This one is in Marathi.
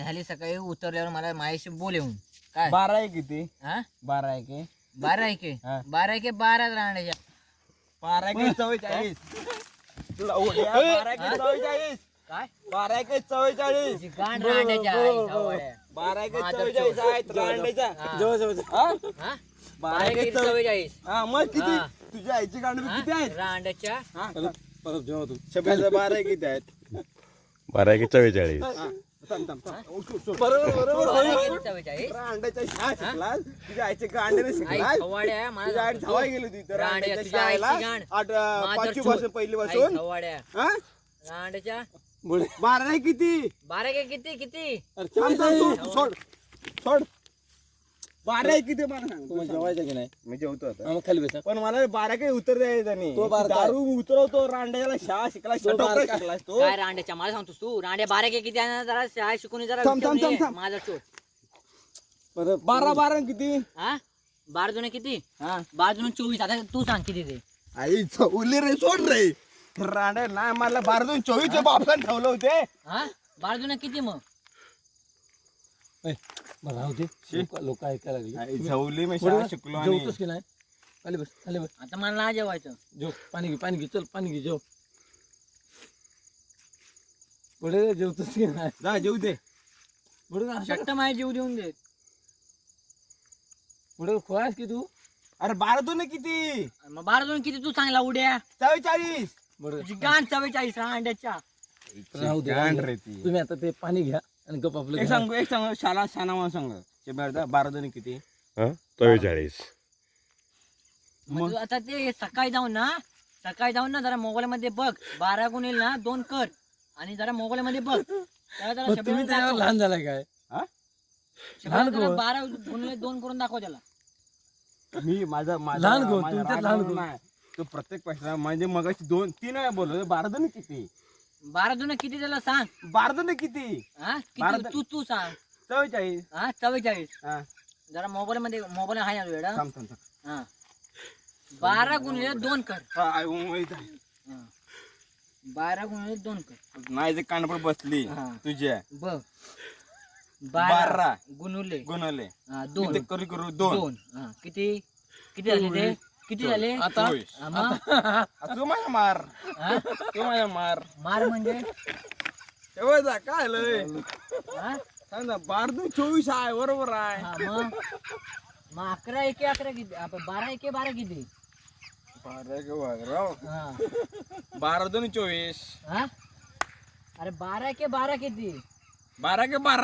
झाली सकाळी उतरल्यावर मला माझ्याशी बोल येऊन काय 12 आहे किती? हा 12 आहे की 12 आहे की 12 आहे की 12 राहण्याच्या 12 की 44 तुला उद्या 12 की 44 काय 12 की 44 तुझी गांड राहण्याच्या आई सावळ्या. 12 की माझा 44 आहेत रांडेचा हा. हा हा 12 की 44 हा मग किती हा. तुझ्या आईची गांड किती आहेत रांड्याच्या हा परत जेव्हा तू शब्दाचा 12 किती आहेत 12 की 44 थांब बरोबर बरोबर 44 रांडेच्या शाळा शिकलास तुझ्या आईचे गांडे आई शिकलास खवाड्या तुझ्या आई मला धावाय गेली होती तर रांड्या, रांडेच्या तुझ्या आईची शाळेला गांड. 5वी पासून पहिली आई पासून खवाड्या हा रांड्याच्या 12 आहे किती 12 के किती थांब, सोड सोड 12 आहे किती मला सांग तू जेवायचं की नाही मी जेवतो आता खाली बस पण मला 12 काही उत्तर द्यायचं नाही दारू उतरवतो रांड्याला शाळा शिकला शिकलास तो काय रांड्याच्या मला सांगतोस तू रांड्या 12 के किती आहे ना जरा शाळा शिकून जरा थांब, थांब, विचारून ये. थांब. माझा चोट 12 किती हा 12 जुने किती हा 12 जुने 24 आता तू सांग किती ते आई चौली रे सोड रे रांड्या नाही मला 12 24 बापान ठेवलं होते हा 12 जुने किती मग मला होते लोक ऐकायला लागले झवली मी शाळा शिकलो आणि जेवतोस की नाही खाली बस खाली बस आता मला नाही जेवायचं जेव पाणी घे चल पाणी घे जेव पुढे जेवतोस की नाही जा जेवू दे पुढे शट्ट माझ्या जीव देऊन दे पुढे खोळास की तू अरे 12 किती मग 12 जुने किती तू सांगला उड्या 44 बरोबर तुझी गाण 44 रांड्याच्या राहू दे गांड रे ती तुम्ही आता ते पाणी घ्या आणि गप आपलं एक घ्या. सांग शाळा शाना मला सांग 12 किती हा 44 मग तू आता ते सकाळी जाऊन ना जरा मोबाईल मध्ये बघ 12 गुणिले ना 2 कर आणि जरा मोबाईल मध्ये बघ त्याला जरा मग शब्द तुम्ही त्याच्यावर दाखव. लहान झालाय काय शब्दाला जरा कोण? 12 गुणिले 2 करून दाखव त्याला मी माझा लहान कोण? माझा तुमच्यात राग लहान म्हणून कोण? नाही. तो प्रत्येक प्रश्न म्हणजे मगाशी 3 वेळा बोललो 12 किती 12 जुने किती त्याला सांग 12 किती हा 12 किती तू सांग 44 हा 44 हा जरा मोबाईल मध्ये मोबाईल आहे ना वेळा थांब थांब थांब. हा 12 गुणिले 2 कर हा, आई, माहित आहे. हा. 12 गुणिले 2 कर नाही जे कानपूर बसली हा. तुझ्या बघ 12 12 गुणुले गुणवले हा, किती 2 करू 2 हा किती किती झाले ते किती झाले आता हा, मग तू माझ्या मार हा? तू माझ्या मार मार म्हणजे तेव्हा काय लय हा? सांग ना 12 24 आहे बरोबर आहे हा, मग 11 एके 11 किती 12 एके 12 किती 12 के 12 हा 12 24 हा अरे 12 एके 12 किती 12 के 12